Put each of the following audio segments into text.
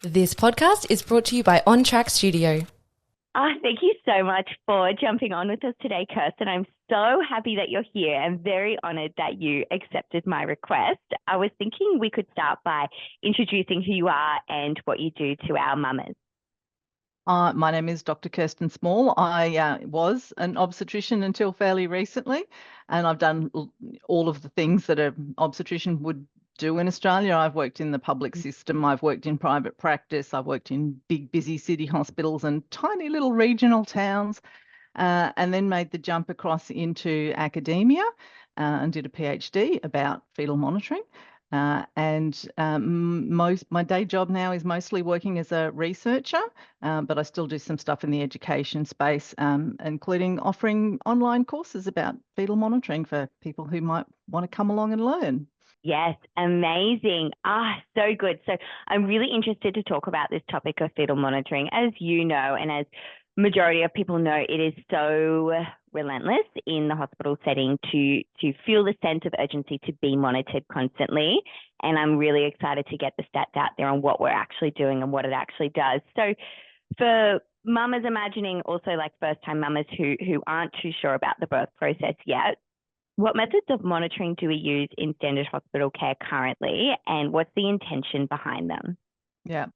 This podcast is brought to you by On Track Studio. Thank you so much for jumping on with us today, Kirsten. I'm so happy that you're here and very honoured that you accepted my request. I was thinking we could start by introducing who you are and what you do to our mamas. My name is Dr. Kirsten Smalls. I was an obstetrician until fairly recently, and I've done all of the things that an obstetrician would do in Australia. I've worked in the public system, I've worked in private practice, I've worked in big, busy city hospitals and tiny little regional towns, and then made the jump across into academia and did a PhD about fetal monitoring. My day job now is mostly working as a researcher, but I still do some stuff in the education space, including offering online courses about fetal monitoring for people who might want to come along and learn. Yes, amazing. So good. So I'm really interested to talk about this topic of fetal monitoring. As you know, and as majority of people know, it is so relentless in the hospital setting to feel the sense of urgency to be monitored constantly. And I'm really excited to get the stats out there on what we're actually doing and what it actually does. So for mamas, imagining also like first-time mamas who aren't too sure about the birth process yet, what methods of monitoring do we use in standard hospital care currently, and what's the intention behind them? Yeah.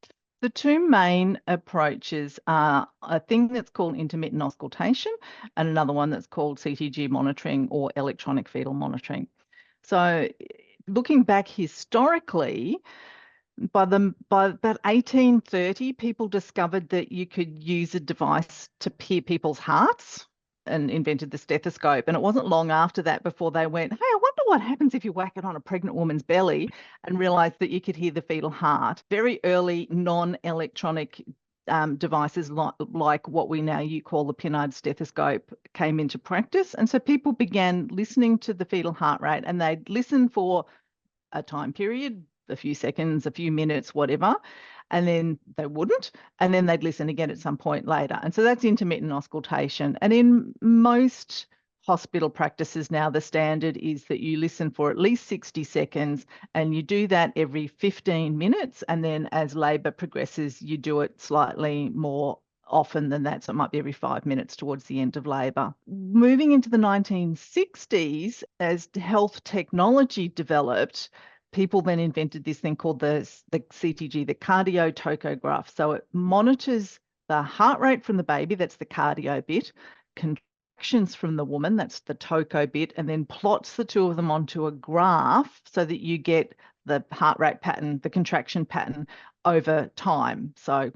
The two main approaches are a thing that's called intermittent auscultation and another one that's called CTG monitoring or electronic fetal monitoring. So looking back historically, by about 1830, people discovered that you could use a device to hear people's hearts and invented the stethoscope. And it wasn't long after that before they went, hey, I wonder what happens if you whack it on a pregnant woman's belly, and realized that you could hear the fetal heart. Very early non-electronic devices like what we now call the Pinard stethoscope came into practice. And so people began listening to the fetal heart rate, and they'd listen for a time period, a few seconds, a few minutes, whatever, and then they wouldn't, and then they'd listen again at some point later. And so that's intermittent auscultation. And in most hospital practices now, the standard is that you listen for at least 60 seconds, and you do that every 15 minutes. And then as labour progresses, you do it slightly more often than that. So it might be every 5 minutes towards the end of labour. Moving into the 1960s, as health technology developed, people then invented this thing called the CTG, the cardiotocograph. So it monitors the heart rate from the baby, that's the cardio bit, contractions from the woman, that's the toco bit, and then plots the two of them onto a graph so that you get the heart rate pattern, the contraction pattern over time. So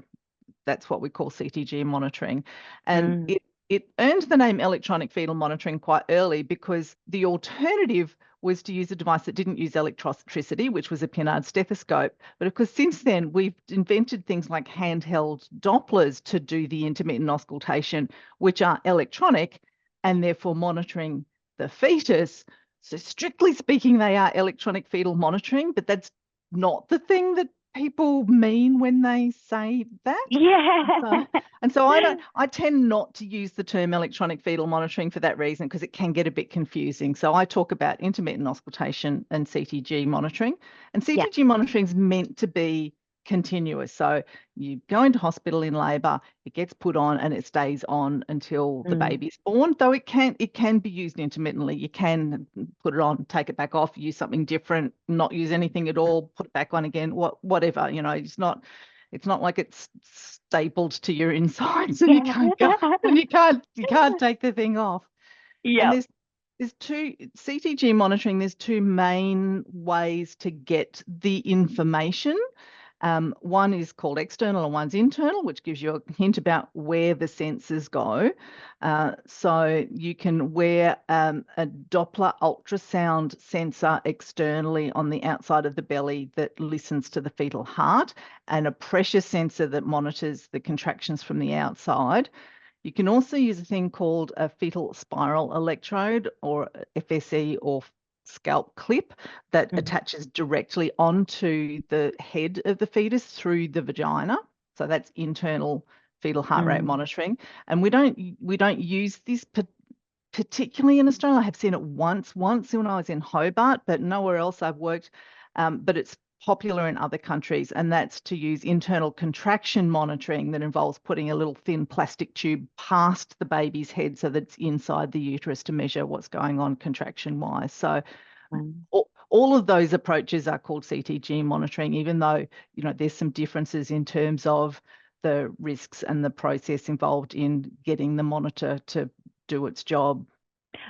that's what we call CTG monitoring. And it earned the name electronic fetal monitoring quite early because the alternative was to use a device that didn't use electricity, which was a Pinard stethoscope. But of course, since then, we've invented things like handheld Dopplers to do the intermittent auscultation, which are electronic and therefore monitoring the fetus. So strictly speaking, they are electronic fetal monitoring, but that's not the thing that people mean when they say that. Yeah. And so I tend not to use the term electronic fetal monitoring for that reason, because it can get a bit confusing. So I talk about intermittent auscultation and CTG monitoring. And CTG monitoring is meant to be continuous. So you go into hospital in labour, it gets put on and it stays on until the baby's born, though it can be used intermittently. You can put it on, take it back off, use something different, not use anything at all, put it back on again, whatever. You know, it's not like it's stapled to your insides and you can't go, and you can't take the thing off. Yeah. And there's two CTG monitoring, there's two main ways to get the information. One is called external and one's internal, which gives you a hint about where the sensors go. So you can wear a Doppler ultrasound sensor externally on the outside of the belly that listens to the fetal heart, and a pressure sensor that monitors the contractions from the outside. You can also use a thing called a fetal spiral electrode, or FSE, or scalp clip that attaches directly onto the head of the fetus through the vagina. So that's internal fetal heart rate monitoring. And we don't use this particularly in Australia. I have seen it once when I was in Hobart, but nowhere else I've worked. But it's popular in other countries, and that's to use internal contraction monitoring that involves putting a little thin plastic tube past the baby's head so that it's inside the uterus to measure what's going on contraction-wise. So all of those approaches are called CTG monitoring, even though, there's some differences in terms of the risks and the process involved in getting the monitor to do its job.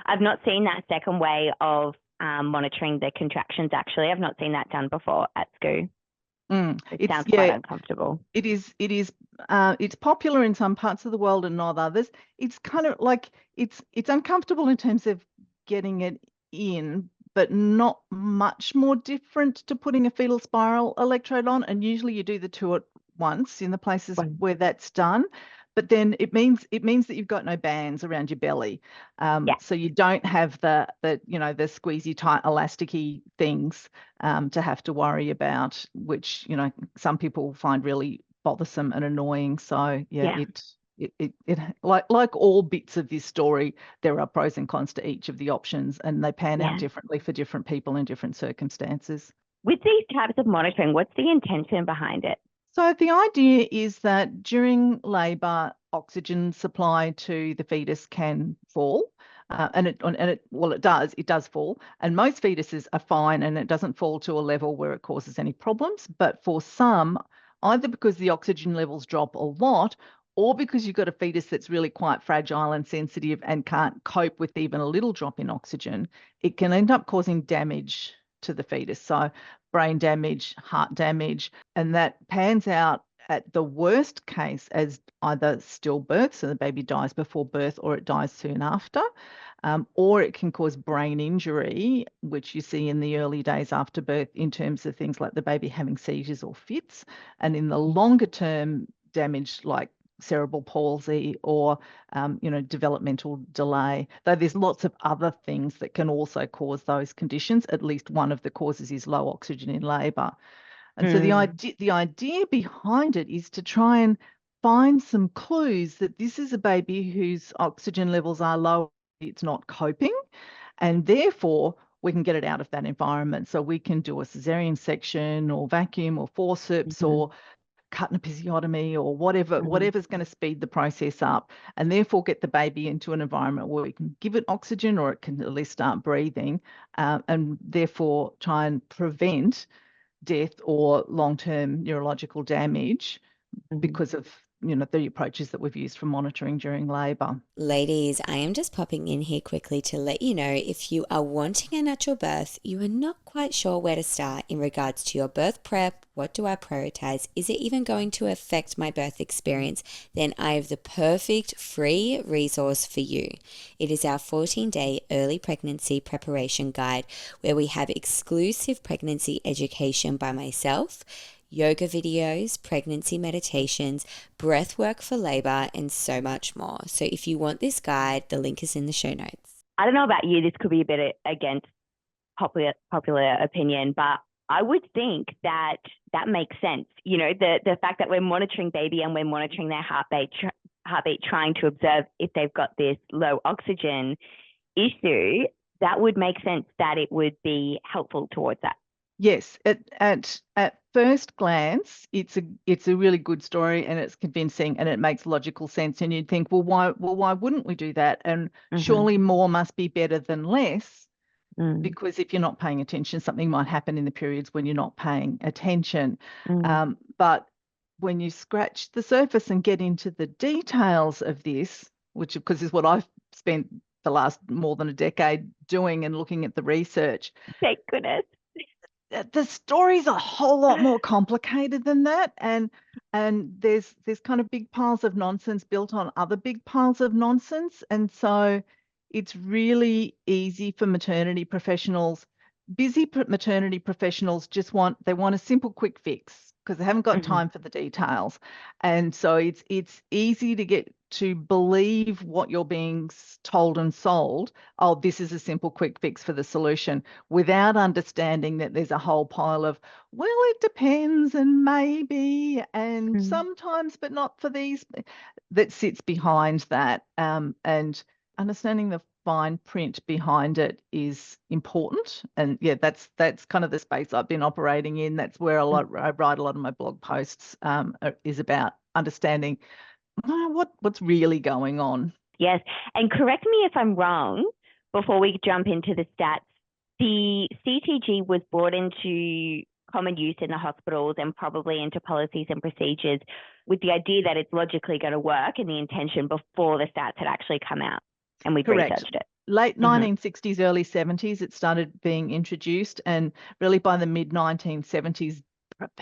I've not seen that second way of monitoring the contractions, actually. I've not seen that done before at school. It sounds quite uncomfortable. It is. It's popular in some parts of the world and not others. It's kind of like it's uncomfortable in terms of getting it in, but not much more different to putting a fetal spiral electrode on. And usually you do the two at once in the places where that's done. But then it means that you've got no bands around your belly, so you don't have the squeezy tight elasticy things to have to worry about, which some people find really bothersome and annoying. So it like all bits of this story, there are pros and cons to each of the options, and they pan out differently for different people in different circumstances. With these types of monitoring, what's the intention behind it? So the idea is that during labour, oxygen supply to the fetus can fall, and it does fall. And most fetuses are fine, and it doesn't fall to a level where it causes any problems. But for some, either because the oxygen levels drop a lot, or because you've got a fetus that's really quite fragile and sensitive and can't cope with even a little drop in oxygen, it can end up causing damage to the fetus. So brain damage, heart damage, and that pans out at the worst case as either stillbirth, so the baby dies before birth, or it dies soon after, or it can cause brain injury, which you see in the early days after birth in terms of things like the baby having seizures or fits, and in the longer term damage like cerebral palsy or developmental delay, though there's lots of other things that can also cause those conditions. At least one of the causes is low oxygen in labour. And so the idea behind it is to try and find some clues that this is a baby whose oxygen levels are low, it's not coping, and therefore we can get it out of that environment. So we can do a cesarean section or vacuum or forceps or cut an episiotomy or whatever's going to speed the process up, and therefore get the baby into an environment where we can give it oxygen, or it can at least start breathing, and therefore try and prevent death or long-term neurological damage because of the approaches that we've used for monitoring during labour. Ladies, I am just popping in here quickly to let you know, if you are wanting a natural birth, you are not quite sure where to start in regards to your birth prep. What do I prioritize? Is it even going to affect my birth experience? Then I have the perfect free resource for you. It is our 14-day early pregnancy preparation guide, where we have exclusive pregnancy education by myself, yoga videos, pregnancy meditations, breath work for labour, and so much more. So if you want this guide, the link is in the show notes. I don't know about you, this could be a bit against popular opinion, but I would think that makes sense. The fact that we're monitoring baby and we're monitoring their heartbeat, trying to observe if they've got this low oxygen issue, that would make sense that it would be helpful towards that. Yes, at first glance, it's a really good story, and it's convincing, and it makes logical sense. And you'd think, well, why wouldn't we do that? And surely more must be better than less, because if you're not paying attention, something might happen in the periods when you're not paying attention. But when you scratch the surface and get into the details of this, which of course is what I've spent the last more than a decade doing and looking at the research. Thank goodness. The story's a whole lot more complicated than that, and there's kind of big piles of nonsense built on other big piles of nonsense, and so it's really easy for maternity professionals. Busy maternity professionals want a simple quick fix because they haven't got time for the details, and so it's easy to get to believe what you're being told and sold. Oh, this is a simple quick fix for the solution, without understanding that there's a whole pile of, well, it depends and maybe and sometimes, but not for these, that sits behind that. And understanding the fine print behind it is important. And yeah, that's kind of the space I've been operating in. That's where I write a lot of my blog posts is about understanding what's really going on. Yes. And correct me if I'm wrong before we jump into the stats. The CTG was brought into common use in the hospitals and probably into policies and procedures with the idea that it's logically going to work and the intention before the stats had actually come out and we'd researched it. Late 1960s, early 70s, it started being introduced, and really by the mid 1970s,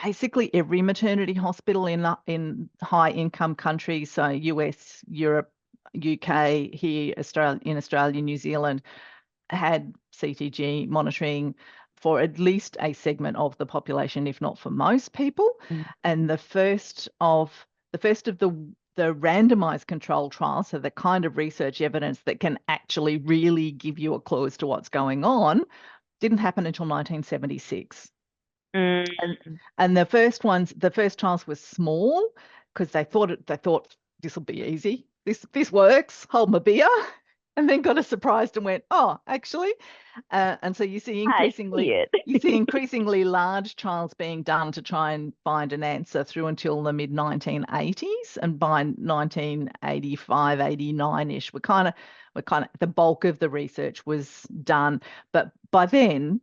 basically every maternity hospital in high income countries, so US, Europe, UK, here, in Australia, New Zealand, had CTG monitoring for at least a segment of the population, if not for most people. And the first of the randomized control trials, so the kind of research evidence that can actually really give you a clue as to what's going on, didn't happen until 1976. And the first trials were small because they thought this will be easy. This works. Hold my beer. And then got surprised and went, oh, actually. And so you see increasingly large trials being done to try and find an answer through until the mid 1980s. And by 1985, 89-ish, we're kind of the bulk of the research was done. But by then,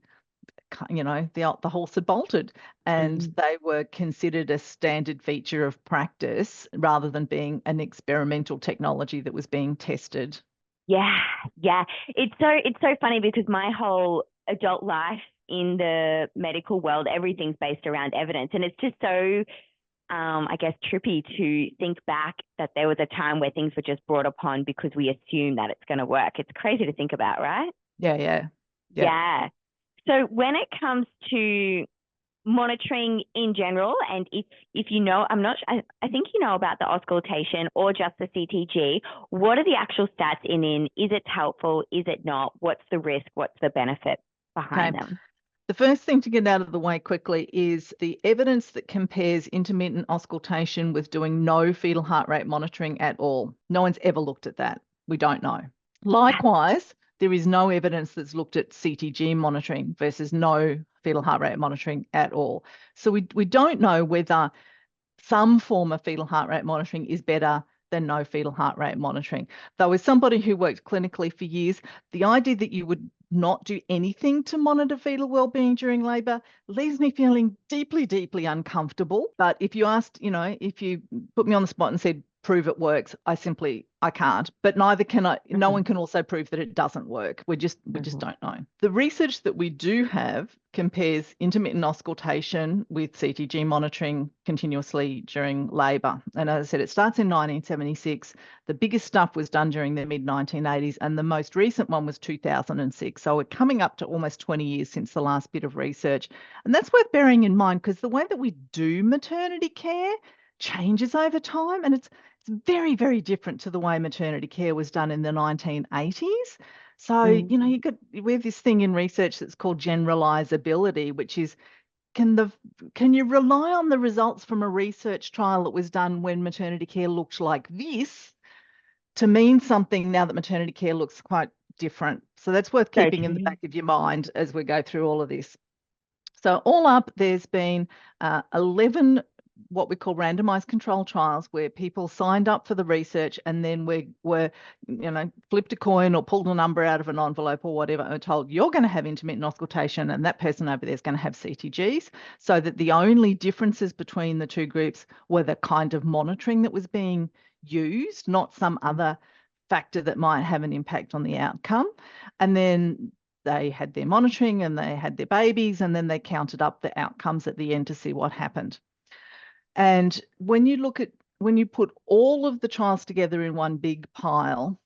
you know, the horse had bolted, and they were considered a standard feature of practice rather than being an experimental technology that was being tested. Yeah. It's so funny because my whole adult life in the medical world, everything's based around evidence. And it's just so, I guess, trippy to think back that there was a time where things were just brought upon because we assume that it's going to work. It's crazy to think about, right? Yeah. So when it comes to monitoring in general, and if you know, I think you know about the auscultation or just the CTG, what are the actual stats in? Is it helpful? Is it not? What's the risk? What's the benefit behind them? The first thing to get out of the way quickly is the evidence that compares intermittent auscultation with doing no fetal heart rate monitoring at all. No one's ever looked at that. We don't know. Likewise, there is no evidence that's looked at CTG monitoring versus no fetal heart rate monitoring at all. So we don't know whether some form of fetal heart rate monitoring is better than no fetal heart rate monitoring. Though as somebody who worked clinically for years, the idea that you would not do anything to monitor fetal well-being during labour leaves me feeling deeply, deeply uncomfortable. But if you asked, you know, if you put me on the spot and said, prove it works, I can't, but neither can I. No one can also prove that it doesn't work. We just don't know. The research that we do have compares intermittent auscultation with CTG monitoring continuously during labour. And as I said, it starts in 1976. The biggest stuff was done during the mid 1980s, and the most recent one was 2006. So we're coming up to almost 20 years since the last bit of research. And that's worth bearing in mind because the way that we do maternity care changes over time, and it's very, very different to the way maternity care was done in the 1980s. So, you know, we have this thing in research that's called generalizability, which is can you rely on the results from a research trial that was done when maternity care looked like this to mean something now that maternity care looks quite different? So that's worth keeping in the back of your mind as we go through all of this. So all up, there's been 11 what we call randomized control trials where people signed up for the research and then were flipped a coin or pulled a number out of an envelope or whatever and told you're going to have intermittent auscultation and that person over there is going to have CTGs, so that the only differences between the two groups were the kind of monitoring that was being used, not some other factor that might have an impact on the outcome. And then they had their monitoring and they had their babies, and then they counted up the outcomes at the end to see what happened. And when you put all of the trials together in one big pile,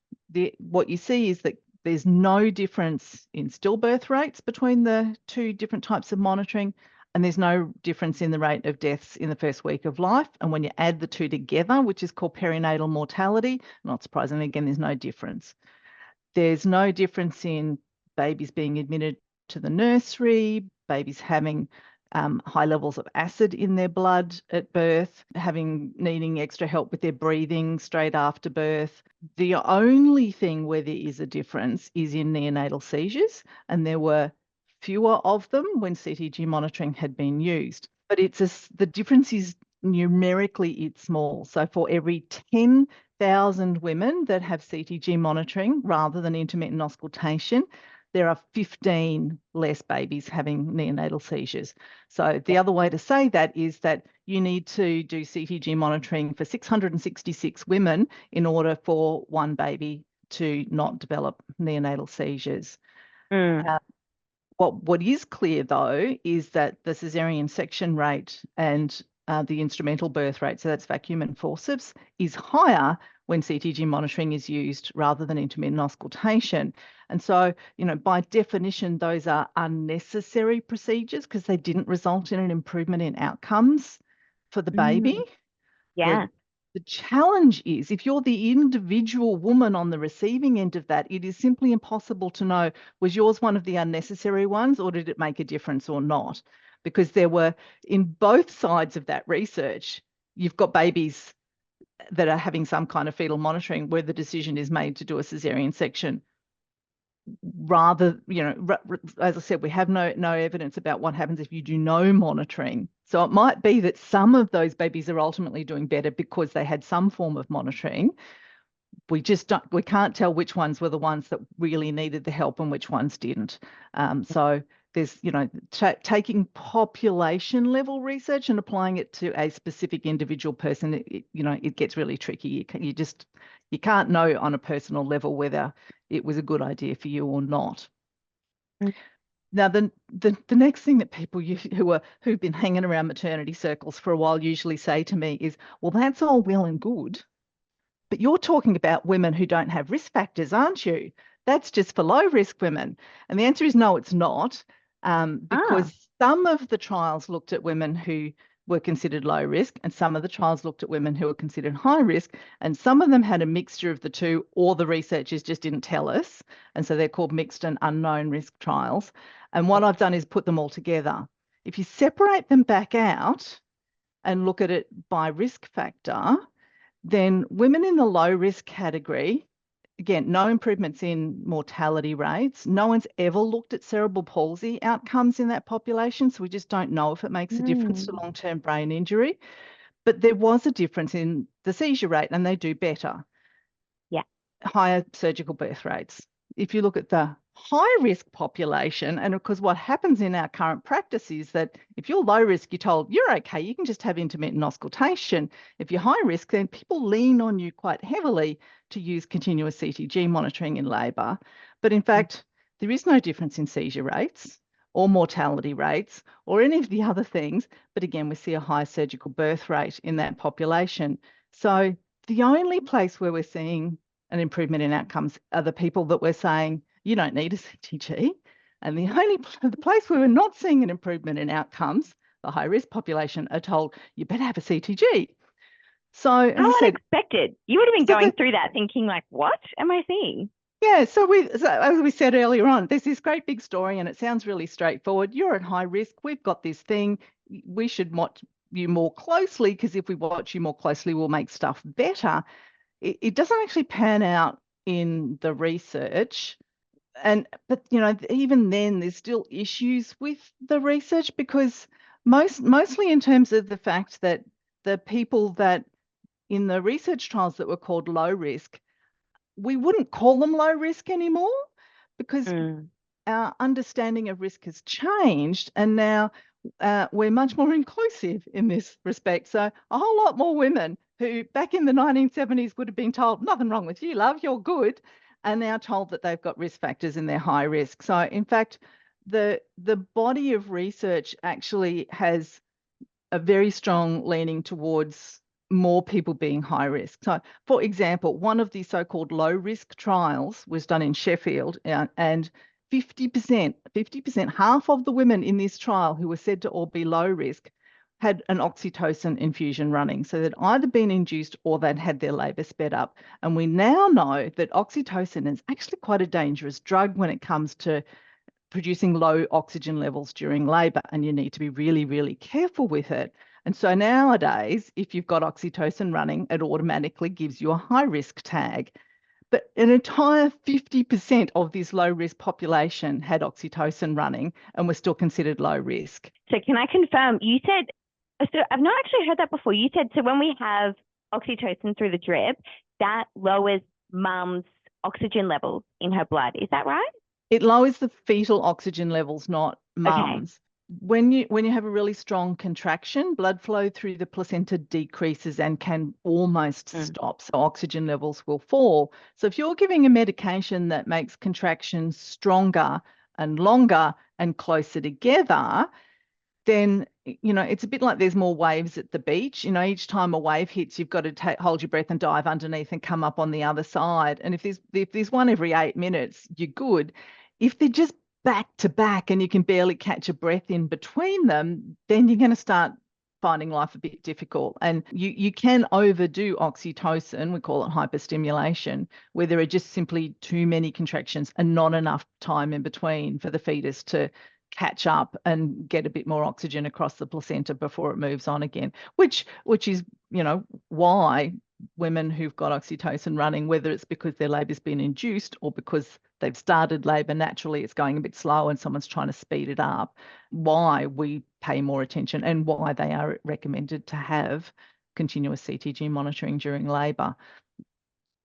what you see is that there's no difference in stillbirth rates between the two different types of monitoring, and there's no difference in the rate of deaths in the first week of life. And when you add the two together, which is called perinatal mortality, not surprisingly, again, there's no difference. There's no difference in babies being admitted to the nursery, babies having high levels of acid in their blood at birth, needing extra help with their breathing straight after birth. The only thing where there is a difference is in neonatal seizures, and there were fewer of them when CTG monitoring had been used. But the difference is numerically it's small. So for every 10,000 women that have CTG monitoring rather than intermittent auscultation, there are 15 less babies having neonatal seizures. So the other way to say that is that you need to do CTG monitoring for 666 women in order for one baby to not develop neonatal seizures. What is clear, though, is that the caesarean section rate and the instrumental birth rate, so that's vacuum and forceps, is higher when CTG monitoring is used rather than intermittent auscultation. And so, by definition, those are unnecessary procedures because they didn't result in an improvement in outcomes for the baby. Yeah. The challenge is if you're the individual woman on the receiving end of that, it is simply impossible to know, was yours one of the unnecessary ones or did it make a difference or not? Because there were, in both sides of that research, you've got babies that are having some kind of fetal monitoring where the decision is made to do a caesarean section. Rather, as I said, we have no evidence about what happens if you do no monitoring. So it might be that some of those babies are ultimately doing better because they had some form of monitoring. We can't tell which ones were the ones that really needed the help and which ones didn't. So there's, taking population level research and applying it to a specific individual person, it gets really tricky. You can't know on a personal level whether it was a good idea for you or not. Now, the next thing that people who've been hanging around maternity circles for a while usually say to me is, well, that's all well and good, but you're talking about women who don't have risk factors, aren't you? That's just for low-risk women. And the answer is no, it's not, because some of the trials looked at women who were considered low risk and some of the trials looked at women who were considered high risk, and some of them had a mixture of the two, or the researchers just didn't tell us. And so they're called mixed and unknown risk trials. And what I've done is put them all together. If you separate them back out and look at it by risk factor, then women in the low risk category, again, no improvements in mortality rates. No one's ever looked at cerebral palsy outcomes in that population, so we just don't know if it makes a difference to long-term brain injury. But there was a difference in the seizure rate, and they do better. Yeah. Higher surgical birth rates. If you look at the high-risk population, and of course what happens in our current practice is that if you're low risk, you're told you're okay, you can just have intermittent auscultation. If you're high risk, then people lean on you quite heavily to use continuous CTG monitoring in labour. But in fact, there is no difference in seizure rates or mortality rates or any of the other things. But again, we see a high surgical birth rate in that population. So the only place where we're seeing an improvement in outcomes are the people that we're saying, you don't need a CTG. And the place where we're not seeing an improvement in outcomes, the high-risk population, are told, you better have a CTG. So how unexpected. You would have been going through that thinking like, what am I seeing? Yeah, so as we said earlier on, there's this great big story and it sounds really straightforward. You're at high risk. We've got this thing. We should watch you more closely because if we watch you more closely, we'll make stuff better. It doesn't actually pan out in the research. But even then there's still issues with the research because mostly in terms of the fact that the people that in the research trials that were called low risk, we wouldn't call them low risk anymore because our understanding of risk has changed and now we're much more inclusive in this respect. So a whole lot more women who back in the 1970s would have been told, nothing wrong with you, love, you're good, are now told that they've got risk factors and they're high risk. So in fact, the body of research actually has a very strong leaning towards more people being high risk. So for example, one of the so-called low risk trials was done in Sheffield and 50%, half of the women in this trial who were said to all be low risk had an oxytocin infusion running. So they'd either been induced or they'd had their labour sped up. And we now know that oxytocin is actually quite a dangerous drug when it comes to producing low oxygen levels during labour, and you need to be really, really careful with it. And so nowadays, if you've got oxytocin running, it automatically gives you a high risk tag. But an entire 50% of this low risk population had oxytocin running and were still considered low risk. So can I confirm, you said, so I've not actually heard that before. You said, so when we have oxytocin through the drip, that lowers mum's oxygen levels in her blood. Is that right? It lowers the fetal oxygen levels, not mum's. Okay. When you have a really strong contraction, blood flow through the placenta decreases and can almost stop. So oxygen levels will fall. So if you're giving a medication that makes contractions stronger and longer and closer together, then, it's a bit like there's more waves at the beach. Each time a wave hits, you've got to hold your breath and dive underneath and come up on the other side. And if there's one every 8 minutes, you're good. If they're just back to back and you can barely catch a breath in between them, then you're going to start finding life a bit difficult. And you can overdo oxytocin, we call it hyperstimulation, where there are just simply too many contractions and not enough time in between for the fetus to catch up and get a bit more oxygen across the placenta before it moves on again, which is, why women who've got oxytocin running, whether it's because their labour's been induced or because they've started labour naturally, it's going a bit slow and someone's trying to speed it up, why we pay more attention and why they are recommended to have continuous CTG monitoring during labour.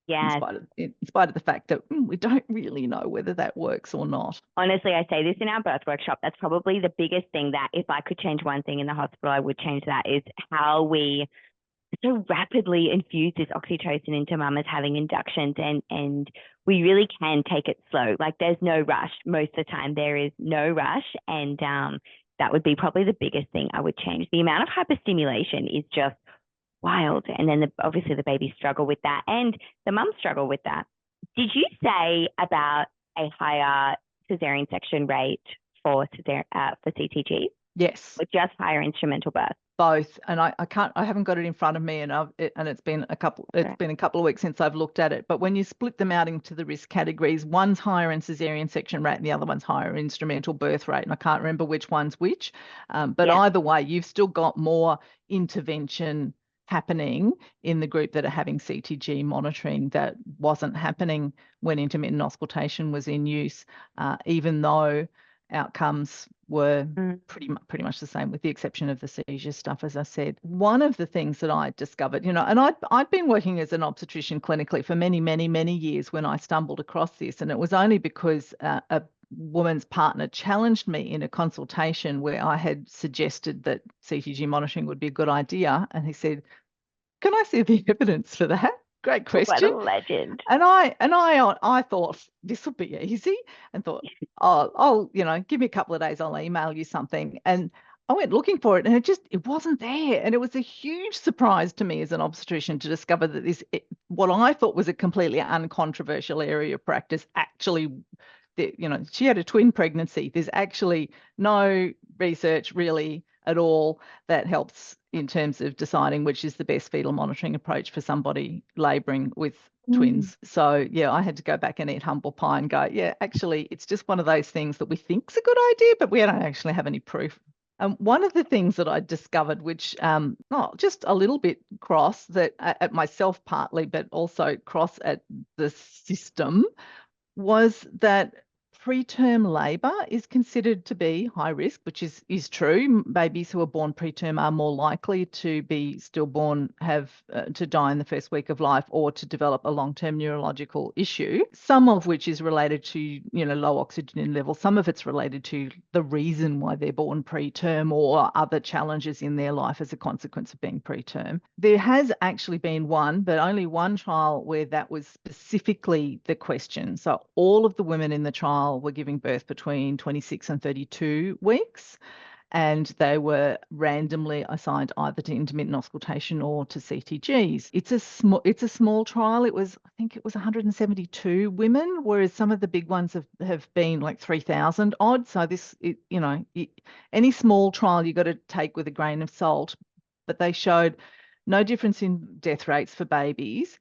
Yes. In spite of the fact that we don't really know whether that works or not. Honestly, I say this in our birth workshop. That's probably the biggest thing that if I could change one thing in the hospital, I would change that, is how we so rapidly infuse this oxytocin into mum as having inductions, and we really can take it slow. Like there's no rush. Most of the time there is no rush, and that would be probably the biggest thing I would change. The amount of hyperstimulation is just wild. And then obviously the babies struggle with that and the mums struggle with that. Did you say about a higher cesarean section rate for CTG? Yes. Or just higher instrumental birth? Both. And I haven't got it in front of me, and it's been a couple of weeks since I've looked at it. But when you split them out into the risk categories, one's higher in cesarean section rate and the other one's higher in instrumental birth rate. And I can't remember which one's which. But either way, you've still got more intervention happening in the group that are having CTG monitoring that wasn't happening when intermittent auscultation was in use, even though outcomes were pretty much the same, with the exception of the seizure stuff, as I said. One of the things that I discovered, and I'd been working as an obstetrician clinically for many, many, many years when I stumbled across this, and it was only because a woman's partner challenged me in a consultation where I had suggested that CTG monitoring would be a good idea, and he said, "Can I see the evidence for that?" Great question. What a legend. And I thought this will be easy, and thought, I'll give me a couple of days, I'll email you something. And I went looking for it, and it wasn't there. And it was a huge surprise to me as an obstetrician to discover that what I thought was a completely uncontroversial area of practice, actually, she had a twin pregnancy. There's actually no research really at all that helps in terms of deciding which is the best fetal monitoring approach for somebody labouring with twins. So I had to go back and eat humble pie and go, actually, it's just one of those things that we think's a good idea, but we don't actually have any proof. One of the things that I discovered, which just a little bit cross that at myself partly, but also cross at the system, was that preterm labour is considered to be high risk, which is true. Babies who are born preterm are more likely to be stillborn, have to die in the first week of life, or to develop a long-term neurological issue, some of which is related to low oxygen levels. Some of it's related to the reason why they're born preterm or other challenges in their life as a consequence of being preterm. There has actually been one, but only one trial where that was specifically the question. So all of the women in the trial were giving birth between 26 and 32 weeks, and they were randomly assigned either to intermittent auscultation or to CTGs. It's a small trial. I think it was 172 women, whereas some of the big ones have been like 3,000 odd. So any small trial you got to take with a grain of salt, but they showed no difference in death rates for babies,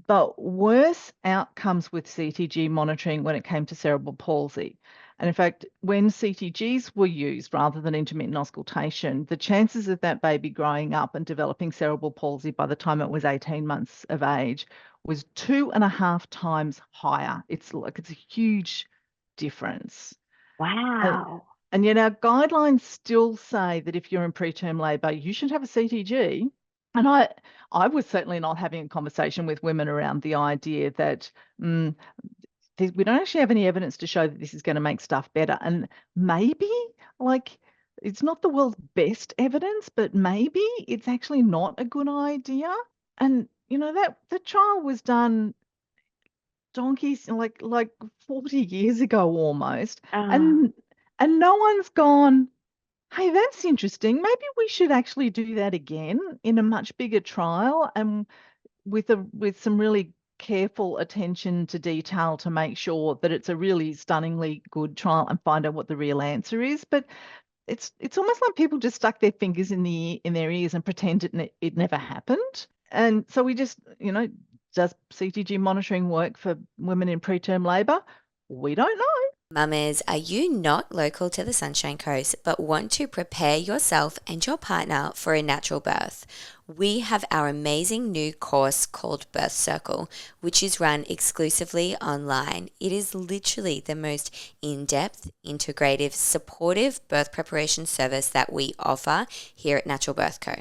but worse outcomes with CTG monitoring when it came to cerebral palsy. And in fact, when CTGs were used rather than intermittent auscultation, the chances of that baby growing up and developing cerebral palsy by the time it was 18 months of age was 2.5 times higher. It's a huge difference. Wow. And yet our guidelines still say that if you're in preterm labour, you should have a CTG. And I was certainly not having a conversation with women around the idea that we don't actually have any evidence to show that this is going to make stuff better. And maybe, like, it's not the world's best evidence, but maybe it's actually not a good idea. And, you know, that the trial was done donkeys like 40 years ago almost. And no one's gone, hey, that's interesting. Maybe we should actually do that again in a much bigger trial and with some really careful attention to detail to make sure that it's a really stunningly good trial and find out what the real answer is. But it's almost like people just stuck their fingers in their ears and pretend it never happened. And so we just, you know, does CTG monitoring work for women in preterm labour? We don't know. Mamas, are you not local to the Sunshine Coast but want to prepare yourself and your partner for a natural birth? We have our amazing new course called Birth Circle, which is run exclusively online. It is literally the most in-depth, integrative, supportive birth preparation service that we offer here at Natural Birth Co.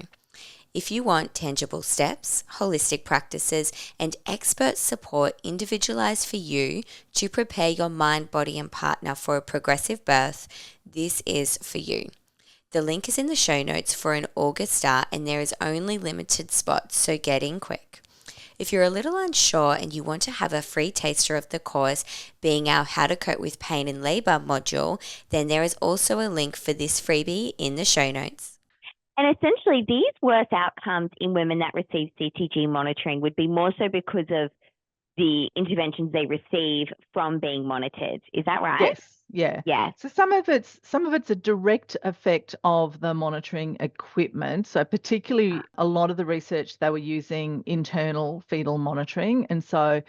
If you want tangible steps, holistic practices, and expert support individualized for you to prepare your mind, body, and partner for a progressive birth, this is for you. The link is in the show notes for an August start, and there is only limited spots, so get in quick. If you're a little unsure and you want to have a free taster of the course, being our How to Cope with Pain in Labour module, then there is also a link for this freebie in the show notes. And essentially, these worse outcomes in women that receive CTG monitoring would be more so because of the interventions they receive from being monitored. Is that right? Yes. Yeah. Yeah. So some of it's a direct effect of the monitoring equipment. So particularly a lot of the research, they were using internal fetal monitoring. And so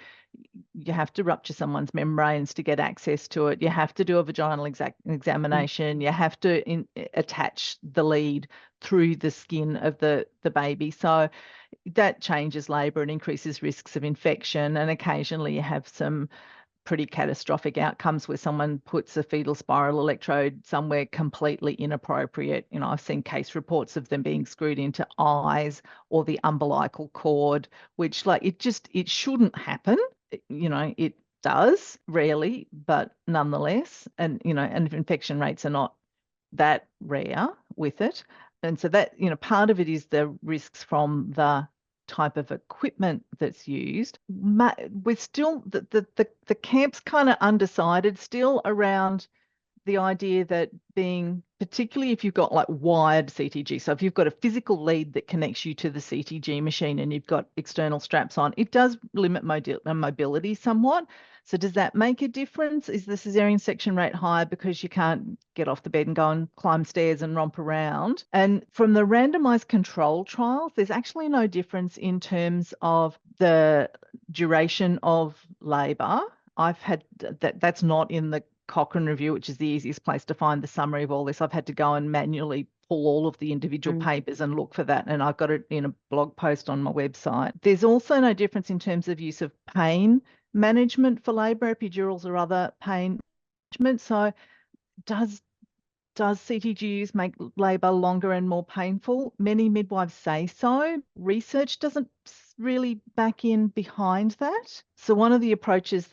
you have to rupture someone's membranes to get access to it. You have to do a vaginal examination. You have to attach the lead through the skin of the baby. So that changes labour and increases risks of infection. And occasionally you have some pretty catastrophic outcomes where someone puts a fetal spiral electrode somewhere completely inappropriate. You know, I've seen case reports of them being screwed into eyes or the umbilical cord, which it shouldn't happen. You know, it does rarely, but nonetheless, and you know, and infection rates are not that rare with it. And so that, you know, part of it is the risks from the type of equipment that's used. We're still the camp's kind of undecided still around the idea that being, particularly if you've got like wired CTG, so if you've got a physical lead that connects you to the CTG machine and you've got external straps on, it does limit mobility somewhat. So does that make a difference? Is the cesarean section rate higher because you can't get off the bed and go and climb stairs and romp around? And from the randomized control trials, there's actually no difference in terms of the duration of labour. I've had that's not in the Cochrane review, which is the easiest place to find the summary of all this. I've had to go and manually pull all of the individual papers and look for that, and I've got it in a blog post on my website. There's also no difference in terms of use of pain management for labour, epidurals or other pain management. So does CTGs make labour longer and more painful? Many midwives say so. Research doesn't really back in behind that. So one of the approaches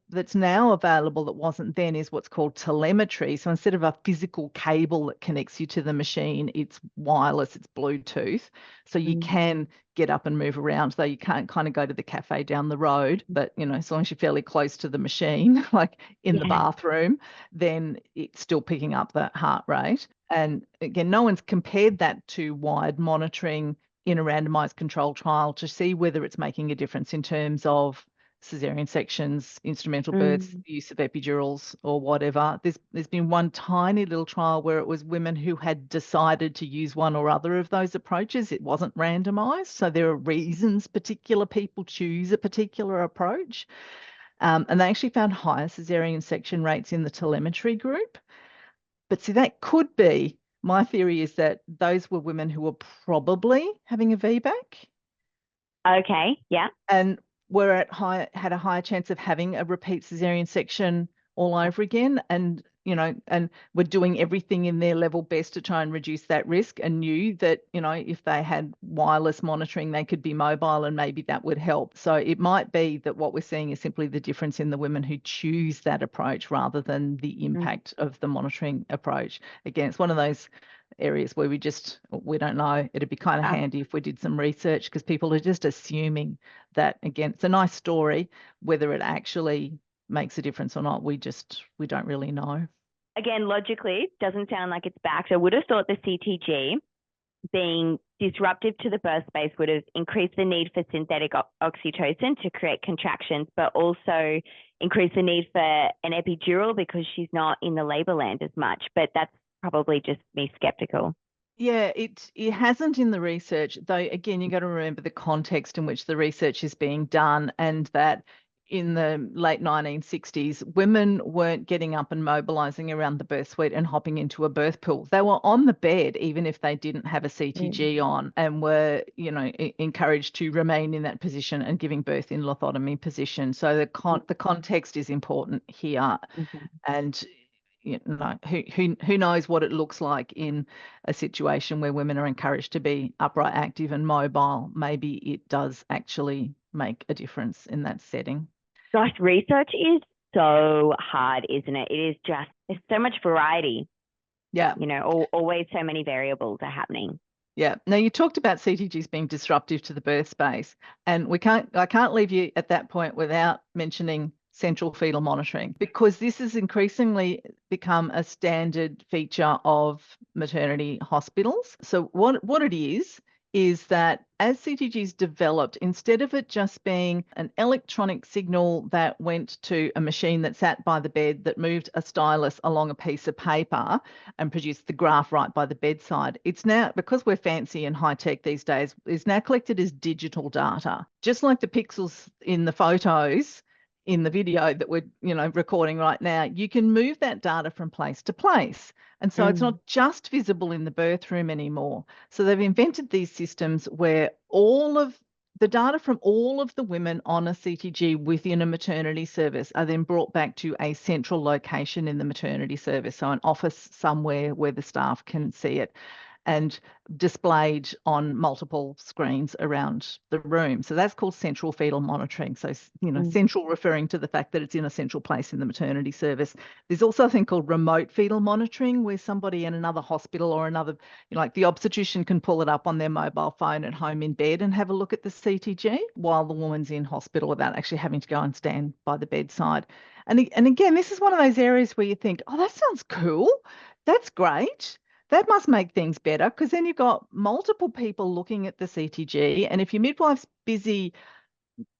that's now available that wasn't then is what's called telemetry. So instead of a physical cable that connects you to the machine, it's wireless, it's Bluetooth. So you can get up and move around, though you can't kind of go to the cafe down the road. But, you know, as long as you're fairly close to the machine, like in the bathroom, then it's still picking up the heart rate. And again, no one's compared that to wired monitoring in a randomized control trial to see whether it's making a difference in terms of cesarean sections, instrumental births, use of epidurals or whatever. There's been one tiny little trial where it was women who had decided to use one or other of those approaches. It wasn't randomized. So there are reasons particular people choose a particular approach. And they actually found higher cesarean section rates in the telemetry group. But see, that could be, my theory is that those were women who were probably having a VBAC. Okay, yeah. And had a higher chance of having a repeat cesarean section all over again, and were doing everything in their level best to try and reduce that risk, and knew that if they had wireless monitoring they could be mobile and maybe that would help. So it might be that what we're seeing is simply the difference in the women who choose that approach rather than the impact of the monitoring approach. Again, it's one of those areas where we don't know. It'd be kind of handy if we did some research, because people are just assuming that, again, it's a nice story. Whether it actually makes a difference or not, we don't really know. Again, logically, it doesn't sound like it's backed. I would have thought the CTG being disruptive to the birth space would have increased the need for synthetic oxytocin to create contractions, but also increased the need for an epidural because she's not in the labor land as much. But that's probably just me skeptical. Yeah, it hasn't in the research, though. Again, you got to remember the context in which the research is being done, and that in the late 1960s, women weren't getting up and mobilizing around the birth suite and hopping into a birth pool. They were on the bed even if they didn't have a CTG on, and were encouraged to remain in that position and giving birth in lithotomy position. So the context is important here. And who knows what it looks like in a situation where women are encouraged to be upright, active and mobile. Maybe it does actually make a difference in that setting. Gosh, research is so hard, isn't it? It is just, there's so much variety. Yeah. Always so many variables are happening. Yeah. Now, you talked about CTGs being disruptive to the birth space, and I can't leave you at that point without mentioning central fetal monitoring, because this has increasingly become a standard feature of maternity hospitals. So what it is that as CTGs developed, instead of it just being an electronic signal that went to a machine that sat by the bed that moved a stylus along a piece of paper and produced the graph right by the bedside, it's now, because we're fancy and high tech these days, is now collected as digital data. Just like the pixels in the photos in the video that we're recording right now, you can move that data from place to place. And so it's not just visible in the birth room anymore. So they've invented these systems where all of the data from all of the women on a CTG within a maternity service are then brought back to a central location in the maternity service, so an office somewhere where the staff can see it, and displayed on multiple screens around the room. So that's called central fetal monitoring. So, central referring to the fact that it's in a central place in the maternity service. There's also a thing called remote fetal monitoring, where somebody in another hospital or another, like the obstetrician, can pull it up on their mobile phone at home in bed and have a look at the CTG while the woman's in hospital without actually having to go and stand by the bedside. And again, this is one of those areas where you think, oh, that sounds cool. That's great. That must make things better, because then you've got multiple people looking at the CTG, and if your midwife's busy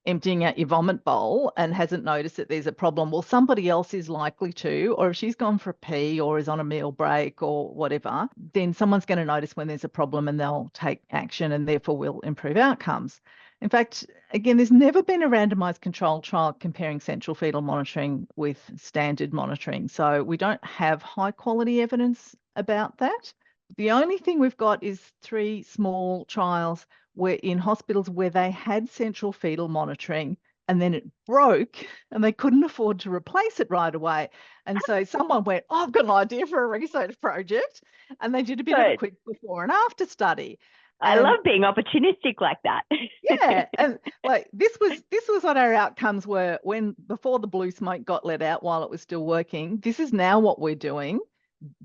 emptying out your vomit bowl and hasn't noticed that there's a problem, well, somebody else is likely to, or if she's gone for a pee or is on a meal break or whatever, then someone's going to notice when there's a problem and they'll take action, and therefore will improve outcomes. In fact, again, there's never been a randomized controlled trial comparing central fetal monitoring with standard monitoring. So we don't have high quality evidence about that. The only thing we've got is 3 small trials where in hospitals where they had central fetal monitoring and then it broke and they couldn't afford to replace it right away. And so someone went, oh, I've got an idea for a research project. And they did a bit of a quick before and after study. I love being opportunistic like that. Yeah, and like this was what our outcomes were before the blue smoke got let out while it was still working. This is now what we're doing.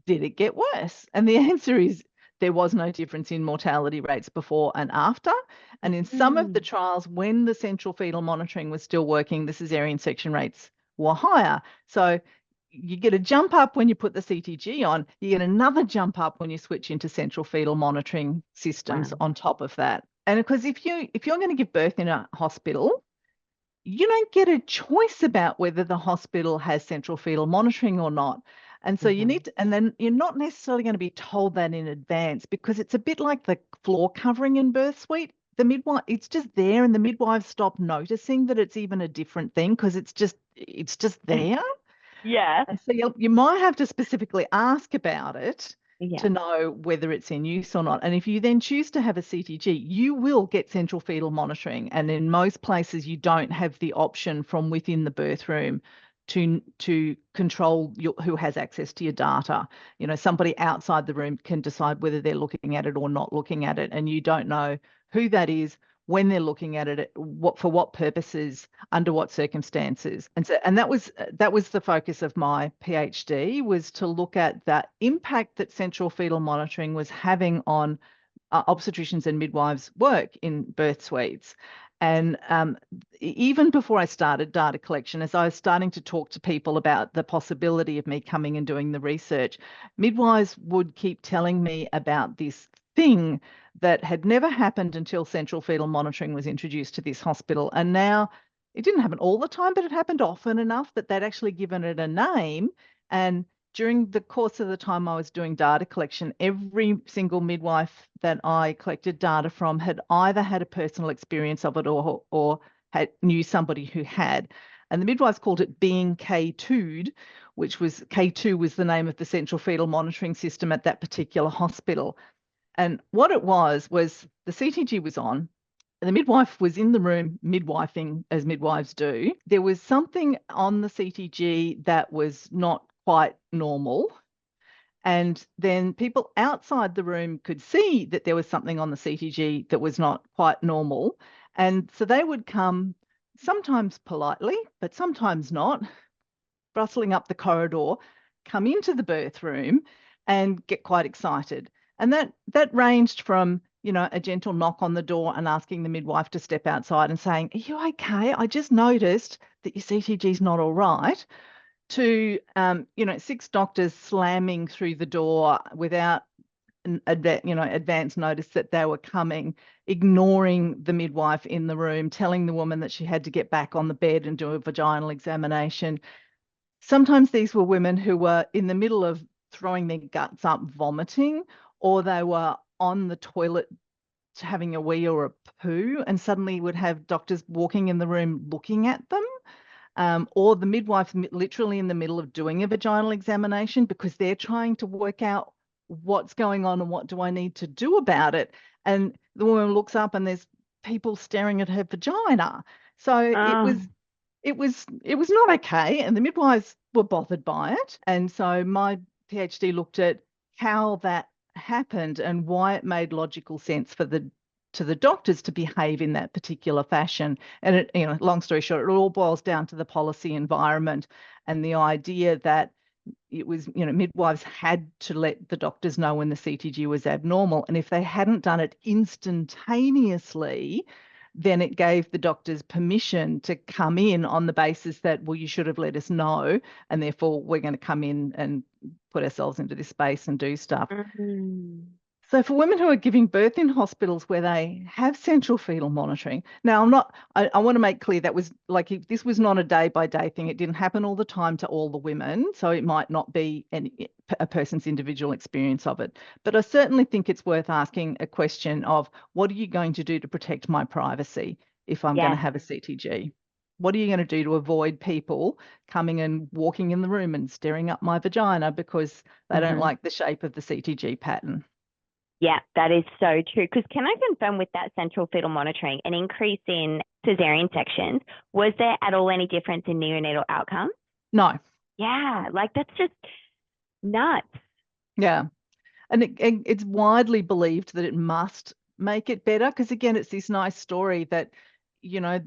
Did it get worse? And the answer is there was no difference in mortality rates before and after. And in some of the trials, when the central fetal monitoring was still working, the cesarean section rates were higher. So you get a jump up when you put the CTG on, you get another jump up when you switch into central fetal monitoring systems on top of that. And because if you're going to give birth in a hospital, you don't get a choice about whether the hospital has central fetal monitoring or not. And so you need to, and then you're not necessarily going to be told that in advance, because it's a bit like the floor covering in birth suite. the midwife, it's just there, and the midwives stop noticing that it's even a different thing because it's just there. Yeah. And so you might have to specifically ask about it Yeah. to know whether it's in use or not. And if you then choose to have a CTG, you will get central fetal monitoring. And in most places, you don't have the option from within the birth room to control who has access to your data. Somebody outside the room can decide whether they're looking at it or not looking at it, and you don't know who that is, when they're looking at it, for what purposes, under what circumstances. And that was the focus of my PhD, was to look at that impact that central fetal monitoring was having on obstetricians and midwives' work in birth suites. And even before I started data collection, as I was starting to talk to people about the possibility of me coming and doing the research, midwives would keep telling me about this thing that had never happened until central fetal monitoring was introduced to this hospital. And now it didn't happen all the time, but it happened often enough that they'd actually given it a name. And during the course of the time I was doing data collection, every single midwife that I collected data from had either had a personal experience of it or knew somebody who had. And the midwives called it being K2'd, which was K2 was the name of the central fetal monitoring system at that particular hospital. And what it was the CTG was on, and the midwife was in the room midwifing, as midwives do. There was something on the CTG that was not quite normal. And then people outside the room could see that there was something on the CTG that was not quite normal. And so they would come, sometimes politely, but sometimes not, bustling up the corridor, come into the birth room and get quite excited. And that ranged from, a gentle knock on the door and asking the midwife to step outside and saying, "Are you okay? I just noticed that your CTG's not all right," to 6 doctors slamming through the door without advance notice that they were coming, ignoring the midwife in the room, telling the woman that she had to get back on the bed and do a vaginal examination. Sometimes these were women who were in the middle of throwing their guts up, vomiting, or they were on the toilet having a wee or a poo, and suddenly would have doctors walking in the room looking at them. Or the midwife literally in the middle of doing a vaginal examination because they're trying to work out what's going on and what do I need to do about it. And the woman looks up and there's people staring at her vagina. So it was not okay, and the midwives were bothered by it. And so my PhD looked at how that happened and why it made logical sense for the doctors to behave in that particular fashion. And it, long story short, it all boils down to the policy environment and the idea that it was, midwives had to let the doctors know when the CTG was abnormal. And if they hadn't done it instantaneously, then it gave the doctors permission to come in on the basis that, well, you should have let us know, and therefore we're going to come in and put ourselves into this space and do stuff. Mm-hmm. So for women who are giving birth in hospitals where they have central fetal monitoring, now I want to make clear that was like, this was not a day-by-day thing. It didn't happen all the time to all the women, so it might not be a person's individual experience of it. But I certainly think it's worth asking a question of, what are you going to do to protect my privacy if I'm going to have a CTG? What are you going to do to avoid people coming and walking in the room and staring up my vagina because they don't like the shape of the CTG pattern? Yeah, that is so true. Because can I confirm, with that central fetal monitoring, an increase in cesarean sections, was there at all any difference in neonatal outcomes? No. Yeah, that's just nuts. Yeah. And it's widely believed that it must make it better because, again, it's this nice story that,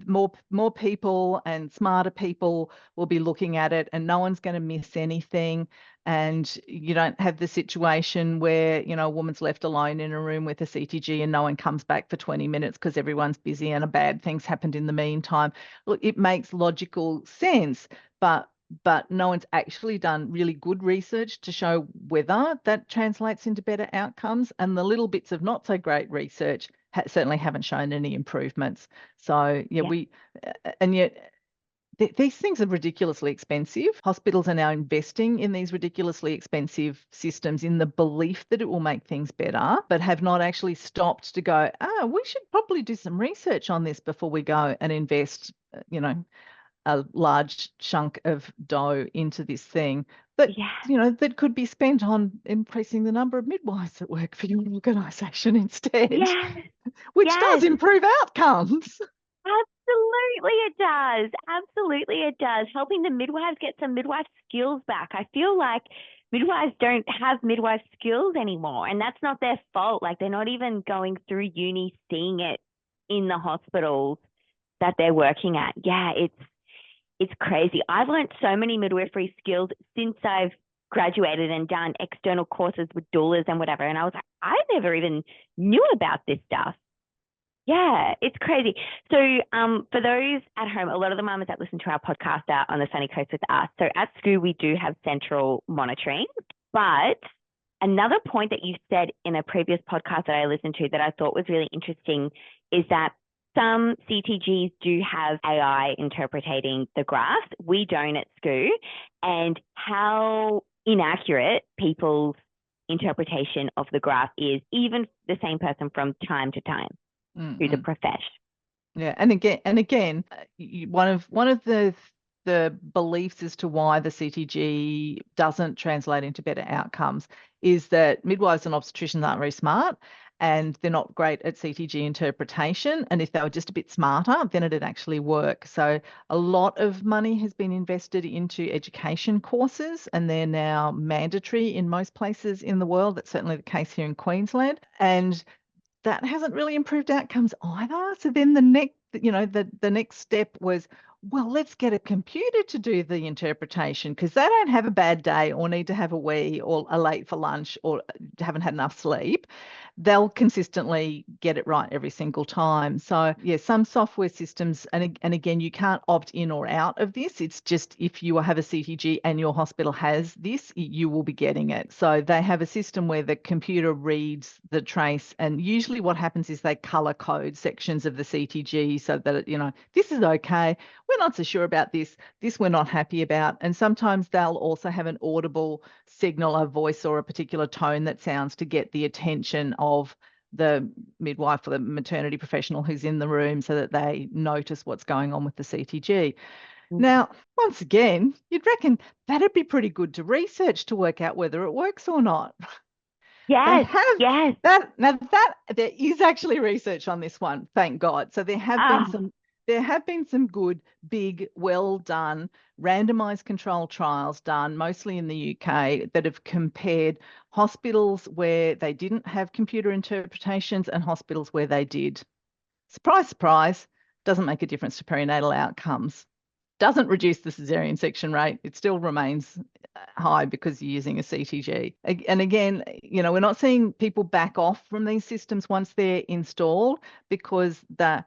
more people and smarter people will be looking at it and no one's going to miss anything. And you don't have the situation where, a woman's left alone in a room with a CTG and no one comes back for 20 minutes because everyone's busy and a bad thing's happened in the meantime. Look, it makes logical sense, but no one's actually done really good research to show whether that translates into better outcomes. And the little bits of not so great research certainly haven't shown any improvements. So and yet these things are ridiculously expensive. Hospitals are now investing in these ridiculously expensive systems in the belief that it will make things better, but have not actually stopped to go, we should probably do some research on this before we go and invest, a large chunk of dough into this thing that, that could be spent on increasing the number of midwives that work for your organisation instead, which does improve outcomes. Absolutely it does. Absolutely it does. Helping the midwives get some midwife skills back. I feel like midwives don't have midwife skills anymore, and that's not their fault. Like, they're not even going through uni seeing it in the hospitals that they're working at. Yeah, it's crazy. I've learned so many midwifery skills since I've graduated and done external courses with doulas and whatever. And I was like, I never even knew about this stuff. Yeah, it's crazy. So for those at home, a lot of the mamas that listen to our podcast are on the sunny coast with us. So at school, we do have central monitoring. But another point that you said in a previous podcast that I listened to that I thought was really interesting is that some CTGs do have AI interpreting the graphs. We don't at SCOO, and how inaccurate people's interpretation of the graph is, even the same person from time to time through the profession. Yeah, and again, one of the beliefs as to why the CTG doesn't translate into better outcomes is that midwives and obstetricians aren't very smart, and they're not great at CTG interpretation. And if they were just a bit smarter, then it'd actually work. So a lot of money has been invested into education courses, and they're now mandatory in most places in the world. That's certainly the case here in Queensland. And that hasn't really improved outcomes either. So then the next step was, well, let's get a computer to do the interpretation, because they don't have a bad day or need to have a wee or are late for lunch or haven't had enough sleep. They'll consistently get it right every single time. So yeah, some software systems, and again, you can't opt in or out of this. It's just if you have a CTG and your hospital has this, you will be getting it. So they have a system where the computer reads the trace, and usually what happens is they color code sections of the CTG so that, this is okay. We're not so sure about this. This we're not happy about. And sometimes they'll also have an audible signal, a voice or a particular tone that sounds to get the attention of the midwife or the maternity professional who's in the room, so that they notice what's going on with the CTG. Now, once again, you'd reckon that'd be pretty good to research to work out whether it works or not. Yes, there is actually research on this one, thank God. So there have been some good, big, well done randomized controlled trials done mostly in the UK that have compared hospitals where they didn't have computer interpretations and hospitals where they did. Surprise, surprise, doesn't make a difference to perinatal outcomes. Doesn't reduce the cesarean section rate. It still remains high because you're using a CTG. And again, we're not seeing people back off from these systems once they're installed, because that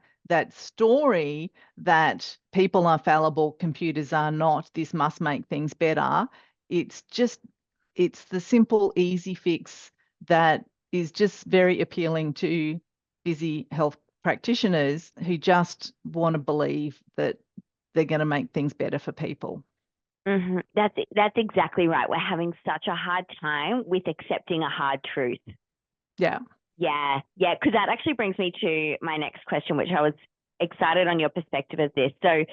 story that people are fallible, computers are not, this must make things better. It's the simple, easy fix that is just very appealing to busy health practitioners who just want to believe that they're going to make things better for people. Mm-hmm. That's exactly right. We're having such a hard time with accepting a hard truth. Yeah. Yeah, because that actually brings me to my next question, which I was excited on your perspective of this. So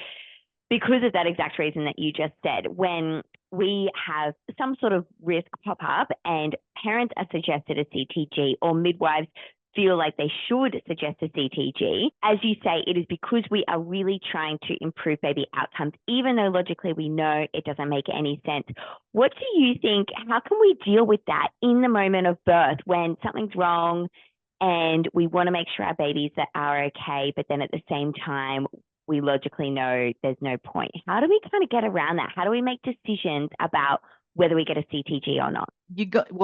because of that exact reason that you just said, when we have some sort of risk pop up and parents are suggested a CTG, or midwives feel like they should suggest a CTG, as you say, it is because we are really trying to improve baby outcomes, even though logically we know it doesn't make any sense. What do you think, how can we deal with that in the moment of birth when something's wrong and we want to make sure our babies are okay, but then at the same time, we logically know there's no point? How do we kind of get around that? How do we make decisions about whether we get a CTG or not?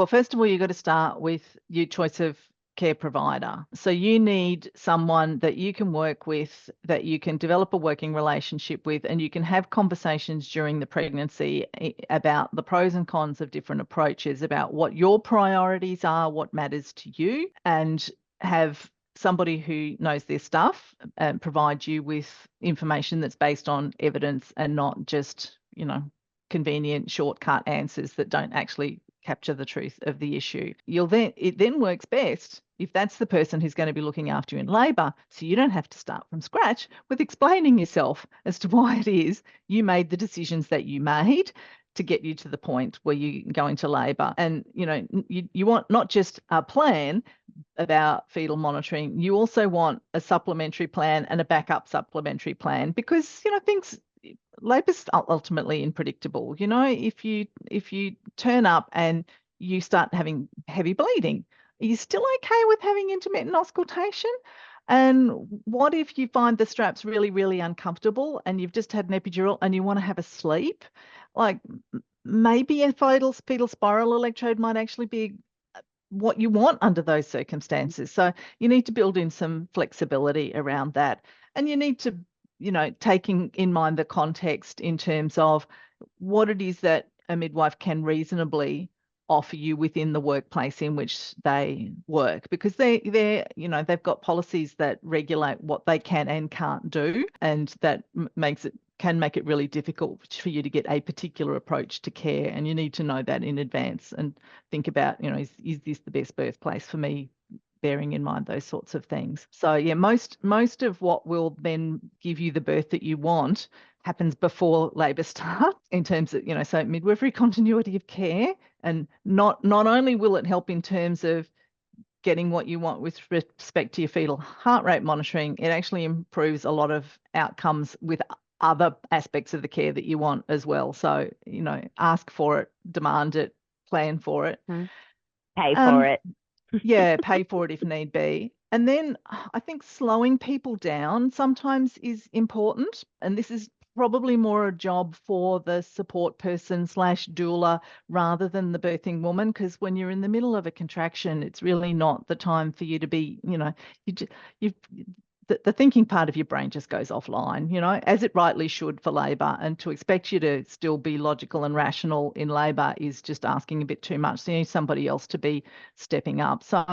First of all, you've got to start with your choice of care provider. So you need someone that you can work with, that you can develop a working relationship with, and you can have conversations during the pregnancy about the pros and cons of different approaches, about what your priorities are, what matters to you, and have somebody who knows their stuff and provides you with information that's based on evidence and not just, convenient shortcut answers that don't actually capture the truth of the issue. It then works best if that's the person who's going to be looking after you in labour, so you don't have to start from scratch with explaining yourself as to why it is you made the decisions that you made to get you to the point where you go into labour. And, you want not just a plan about fetal monitoring, you also want a supplementary plan and a backup supplementary plan, because, labour's ultimately unpredictable. If you turn up and you start having heavy bleeding, are you still okay with having intermittent auscultation? And what if you find the straps really, really uncomfortable and you've just had an epidural and you want to have a sleep? Like, maybe a fetal spiral electrode might actually be what you want under those circumstances. So you need to build in some flexibility around that. And you need to, taking in mind the context in terms of what it is that a midwife can reasonably offer you within the workplace in which they work, because they've got policies that regulate what they can and can't do, and that can make it really difficult for you to get a particular approach to care. And you need to know that in advance and think about, is this the best birthplace for me, bearing in mind those sorts of things. So yeah, most of what will then give you the birth that you want happens before labour starts, in terms of, so midwifery continuity of care. And not only will it help in terms of getting what you want with respect to your fetal heart rate monitoring, it actually improves a lot of outcomes with other aspects of the care that you want as well. So, ask for it, demand it, plan for it. Pay for it. Yeah, pay for it if need be. And then I think slowing people down sometimes is important. And this is probably more a job for the support person / doula rather than the birthing woman, because when you're in the middle of a contraction, it's really not the time for you to be, the thinking part of your brain just goes offline, as it rightly should for labour. And to expect you to still be logical and rational in labour is just asking a bit too much. So you need somebody else to be stepping up. So,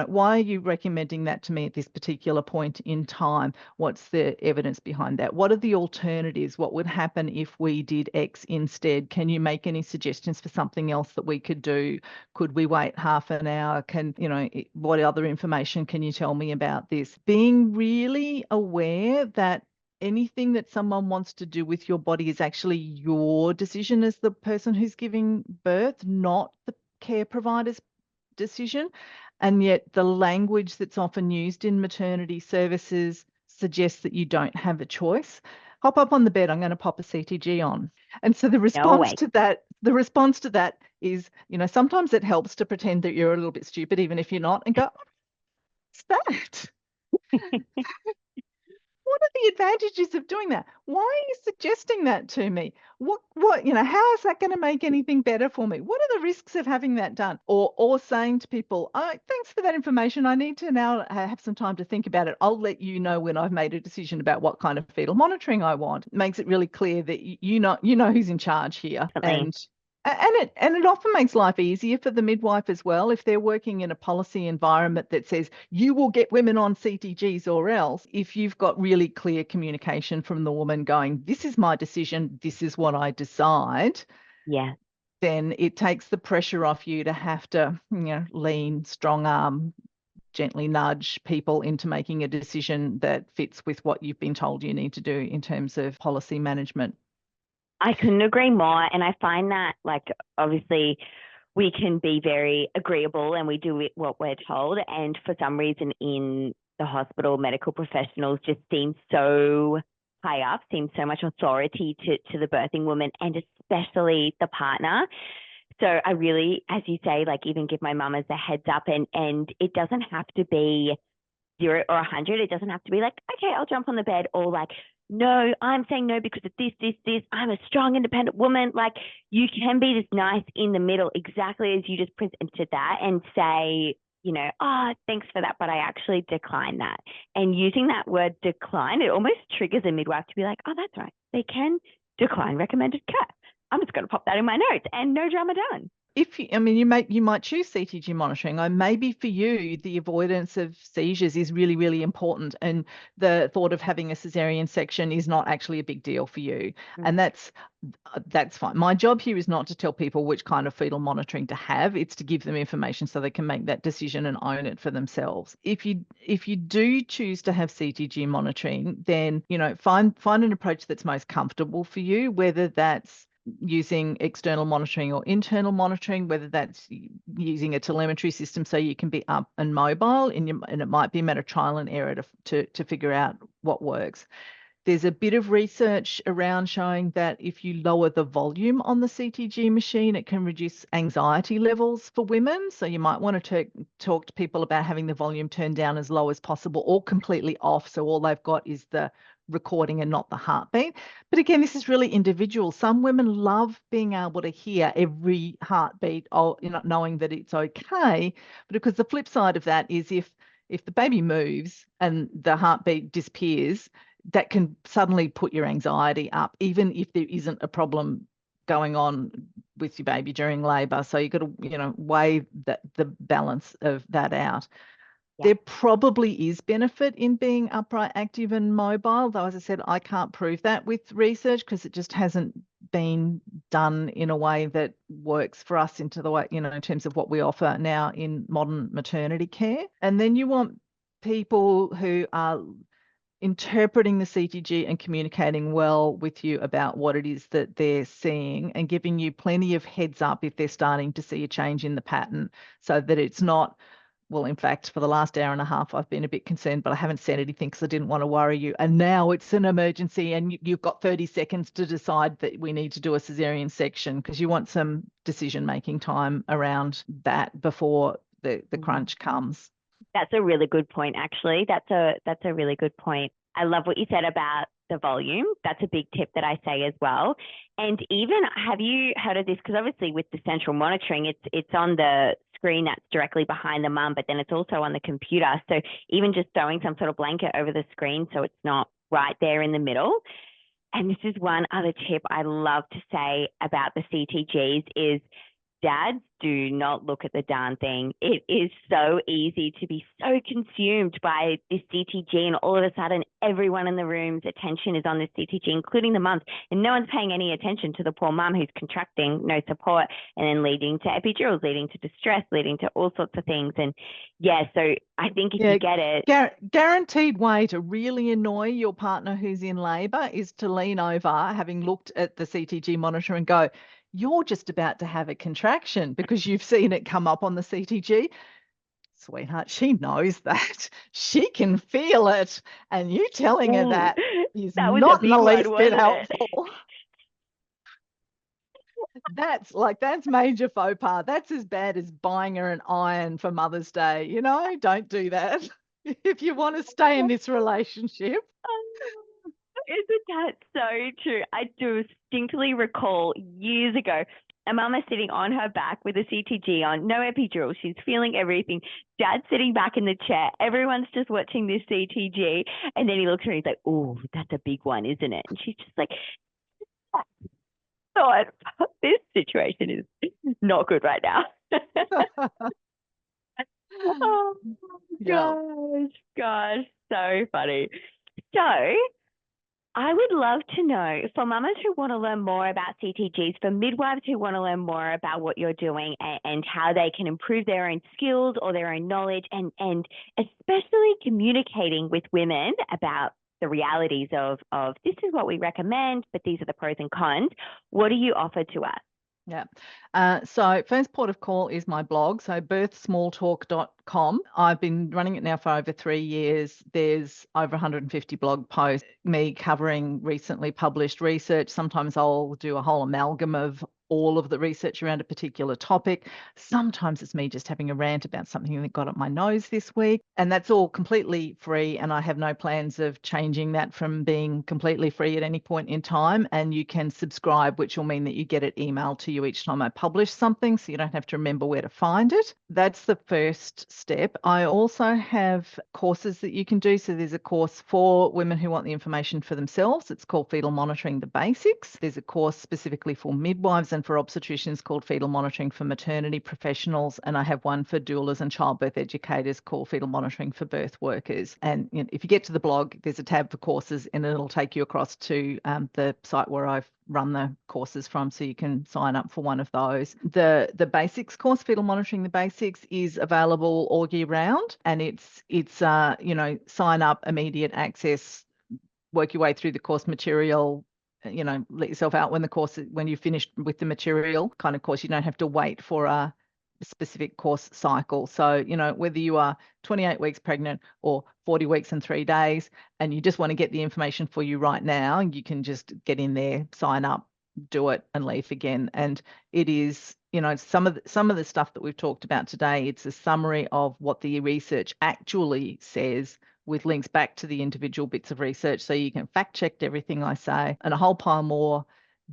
why are you recommending that to me at this particular point in time? What's the evidence behind that? What are the alternatives? What would happen if we did X instead? Can you make any suggestions for something else that we could do? Could we wait half an hour? What other information can you tell me about this? Being really aware that anything that someone wants to do with your body is actually your decision as the person who's giving birth, not the care provider's decision. And yet the language that's often used in maternity services suggests that you don't have a choice. Hop up on the bed, I'm going to pop a CTG on. And so the response to that is, sometimes it helps to pretend that you're a little bit stupid, even if you're not, and go, what's that? What are the advantages of doing that? Why are you suggesting that to me? What, how is that going to make anything better for me? What are the risks of having that done? Or saying to people, oh, thanks for that information. I need to now have some time to think about it. I'll let you know when I've made a decision about what kind of fetal monitoring I want. It makes it really clear that you know who's in charge here. Definitely. And it often makes life easier for the midwife as well, if they're working in a policy environment that says you will get women on CTGs or else. If you've got really clear communication from the woman going, this is my decision, this is what I decide. Yeah. Then it takes the pressure off you to have to, lean, strong arm, gently nudge people into making a decision that fits with what you've been told you need to do in terms of policy management. I couldn't agree more. And I find that, obviously, we can be very agreeable and we do what we're told. And for some reason in the hospital, medical professionals just seem so high up, seem so much authority to the birthing woman and especially the partner. So I really, as you say, even give my mum as a heads up, and it doesn't have to be 0 or 100. It doesn't have to be okay, I'll jump on the bed, or no, I'm saying no because of this. I'm a strong, independent woman. You can be this nice in the middle, exactly as you just presented that, and say, thanks for that, but I actually decline that. And using that word decline, it almost triggers a midwife to be like, oh, that's right. They can decline recommended care. I'm just going to pop that in my notes and no drama done. you might choose CTG monitoring, or maybe for you the avoidance of seizures is really, really important, and the thought of having a cesarean section is not actually a big deal for you, and that's fine. My job here is not to tell people which kind of fetal monitoring to have. It's to give them information so they can make that decision and own it for themselves. If you do choose to have CTG monitoring, then find an approach that's most comfortable for you, whether that's using external monitoring or internal monitoring, whether that's using a telemetry system so you can be up and mobile, and it might be a matter of trial and error to figure out what works. There's a bit of research around showing that if you lower the volume on the CTG machine, it can reduce anxiety levels for women. So you might want to talk to people about having the volume turned down as low as possible or completely off, so all they've got is the recording and not the heartbeat. But again, this is really individual. Some women love being able to hear every heartbeat, knowing that it's okay. But because the flip side of that is if the baby moves and the heartbeat disappears, that can suddenly put your anxiety up, even if there isn't a problem going on with your baby during labour. So you've got to, weigh the balance of that out. Yeah. There probably is benefit in being upright, active and mobile, though, as I said, I can't prove that with research because it just hasn't been done in a way that works for us in terms of what we offer now in modern maternity care. And then you want people who are interpreting the CTG and communicating well with you about what it is that they're seeing and giving you plenty of heads up if they're starting to see a change in the pattern, so that it's not, well, in fact, for the last hour and a half, I've been a bit concerned, but I haven't said anything because I didn't want to worry you. And now it's an emergency and you've got 30 seconds to decide that we need to do a cesarean section, because you want some decision-making time around that before the crunch comes. That's a really good point, actually. That's a really good point. I love what you said about the volume. That's a big tip that I say as well. And even, have you heard of this? Because obviously with the central monitoring, it's on the screen that's directly behind the mum, but then it's also on the computer. So even just throwing some sort of blanket over the screen so it's not right there in the middle. And this is one other tip I love to say about the CTGs is, dads, do not look at the darn thing. It is so easy to be so consumed by this CTG, and all of a sudden everyone in the room's attention is on this CTG, including the mums, and no one's paying any attention to the poor mum who's contracting, no support, and then leading to epidurals, leading to distress, leading to all sorts of things. And yeah, so I think if you get it. Guaranteed way to really annoy your partner who's in labour is to lean over, having looked at the CTG monitor, and go, you're just about to have a contraction because you've seen it come up on the CTG. Sweetheart, she knows that. She can feel it. And you telling her that is not in the least bit helpful. That's major faux pas. That's as bad as buying her an iron for Mother's Day. Don't do that if you want to stay in this relationship. Isn't that so true? I distinctly recall years ago, a mama sitting on her back with a CTG on, no epidural. She's feeling everything. Dad's sitting back in the chair. Everyone's just watching this CTG. And then he looks at her and he's like, oh, that's a big one, isn't it? And she's just like, oh, this situation is not good right now. Oh, gosh, so funny. So I would love to know, for mamas who want to learn more about CTGs, for midwives who want to learn more about what you're doing and how they can improve their own skills or their own knowledge, and especially communicating with women about the realities of this is what we recommend, but these are the pros and cons. What do you offer to us? Yeah. So first port of call is my blog, so birthsmalltalk.com. I've been running it now for over 3 years. There's over 150 blog posts, me covering recently published research. Sometimes I'll do a whole amalgam of all of the research around a particular topic. Sometimes it's me just having a rant about something that got up my nose this week. And that's all completely free. And I have no plans of changing that from being completely free at any point in time. And you can subscribe, which will mean that you get it emailed to you each time I publish something, so you don't have to remember where to find it. That's the first step. I also have courses that you can do. So there's a course for women who want the information for themselves. It's called Fetal Monitoring the Basics. There's a course specifically for midwives and one for obstetricians called Fetal Monitoring for Maternity Professionals, and I have one for doulas and childbirth educators called Fetal Monitoring for Birth Workers. And if you get to the blog, there's a tab for courses, and it'll take you across to the site where I've run the courses from, so you can sign up for one of those. The basics course, Fetal Monitoring the Basics, is available all year round, and it's sign up, immediate access, work your way through the course material, let yourself out when you've finished with the material kind of course. You don't have to wait for a specific course cycle. So, whether you are 28 weeks pregnant or 40 weeks and 3 days, and you just want to get the information for you right now, you can just get in there, sign up, do it, and leave again. And it is, some of the stuff that we've talked about today, it's a summary of what the research actually says, with links back to the individual bits of research, so you can fact check everything I say, and a whole pile more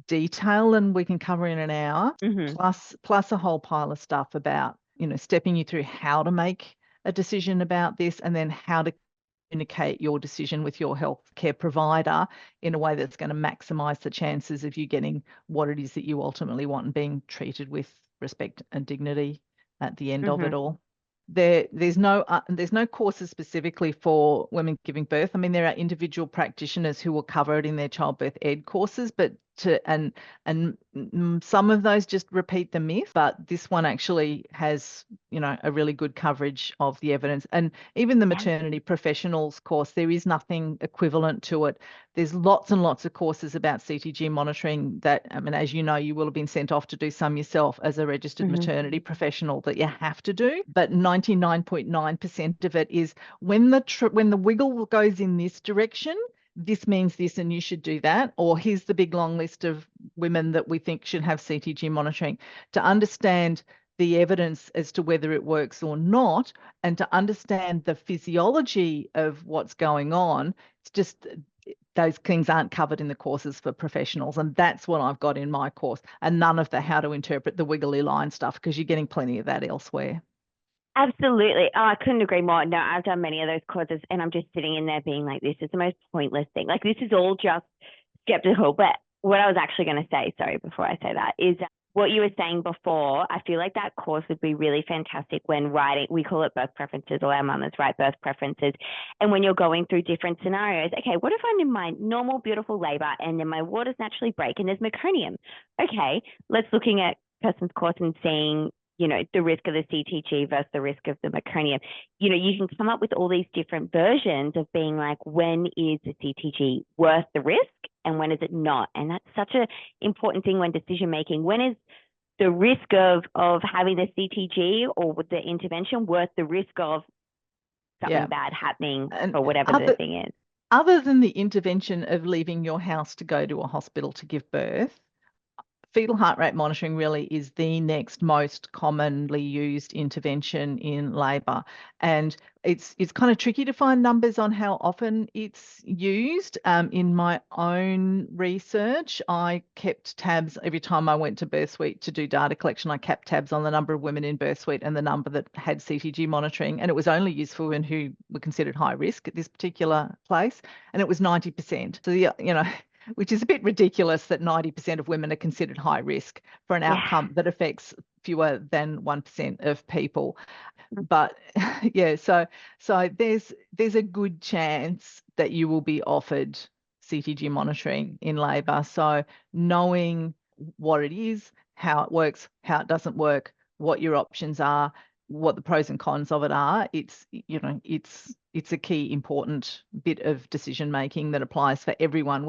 detail than we can cover in an hour, plus a whole pile of stuff about, stepping you through how to make a decision about this, and then how to communicate your decision with your healthcare provider in a way that's going to maximize the chances of you getting what it is that you ultimately want and being treated with respect and dignity at the end of it all. There's no courses specifically for women giving birth. I mean, there are individual practitioners who will cover it in their childbirth ed courses, but some of those just repeat the myth. But this one actually has, a really good coverage of the evidence. And even the maternity professionals course, there is nothing equivalent to it. There's lots and lots of courses about CTG monitoring that, as you know, you will have been sent off to do some yourself as a registered maternity professional that you have to do. But 99.9% of it is when the wiggle goes in this direction, this means this and you should do that, or here's the big long list of women that we think should have CTG monitoring. To understand the evidence as to whether it works or not, and to understand the physiology of what's going on, it's just those things aren't covered in the courses for professionals, and that's what I've got in my course, and none of the how to interpret the wiggly line stuff, because you're getting plenty of that elsewhere. Absolutely. Oh, I couldn't agree more. No, I've done many of those courses, and I'm just sitting in there being like, this is the most pointless thing. Like, this is all just skeptical. But what I was actually going to say, sorry, before I say that, is what you were saying before. I feel like that course would be really fantastic when writing, we call it birth preferences, or our mamas write birth preferences. And when you're going through different scenarios, okay, what if I'm in my normal, beautiful labor and then my waters naturally break and there's meconium? Okay, let's looking at Kirsten's course and seeing, the risk of the CTG versus the risk of the meconium. You can come up with all these different versions of being like, when is the CTG worth the risk and when is it not? And that's such an important thing when decision making. When is the risk of having the CTG or with the intervention worth the risk of something bad happening, or whatever the thing is? Other than the intervention of leaving your house to go to a hospital to give birth, fetal heart rate monitoring really is the next most commonly used intervention in labour. And it's kind of tricky to find numbers on how often it's used. In my own research, I kept tabs every time I went to Birth Suite to do data collection. I kept tabs on the number of women in Birth Suite and the number that had CTG monitoring. And it was only used for women who were considered high risk at this particular place. And it was 90%. So, which is a bit ridiculous that 90% of women are considered high risk for an outcome that affects fewer than 1% of people. But so there's a good chance that you will be offered CTG monitoring in labour. So knowing what it is, how it works, how it doesn't work, what your options are, what the pros and cons of it are, it's a key important bit of decision making that applies for everyone,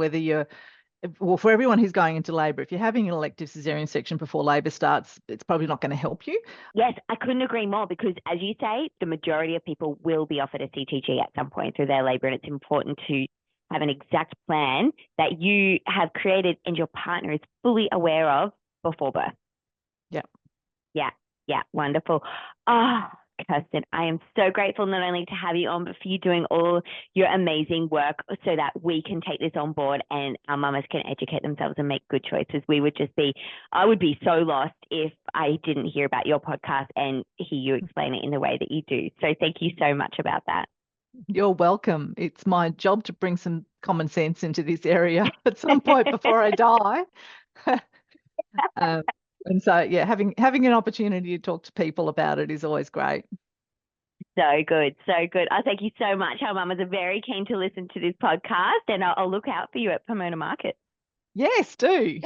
for everyone who's going into labour. If you're having an elective caesarean section before labour starts, it's probably not going to help you. Yes, I couldn't agree more, because as you say, the majority of people will be offered a CTG at some point through their labour, and it's important to have an exact plan that you have created and your partner is fully aware of before birth. Yeah, wonderful. Kirsten, I am so grateful not only to have you on, but for you doing all your amazing work so that we can take this on board and our mamas can educate themselves and make good choices. I would be so lost if I didn't hear about your podcast and hear you explain it in the way that you do. So thank you so much about that. You're welcome. It's my job to bring some common sense into this area at some point before I die. And so, yeah, having an opportunity to talk to people about it is always great. So good, so good. Oh, thank you so much. Our mamas are very keen to listen to this podcast, and I'll look out for you at Pomona Market. Yes, do.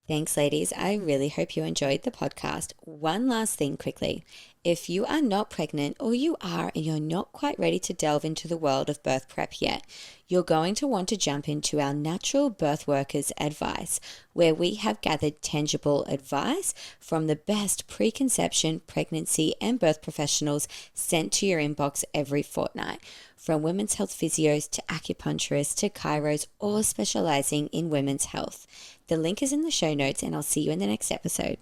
Thanks, ladies. I really hope you enjoyed the podcast. One last thing quickly. If you are not pregnant, or you are and you're not quite ready to delve into the world of birth prep yet, you're going to want to jump into our Natural Birth Workers Advice, where we have gathered tangible advice from the best preconception, pregnancy, and birth professionals sent to your inbox every fortnight. From women's health physios to acupuncturists to chiros, all specializing in women's health. The link is in the show notes, and I'll see you in the next episode.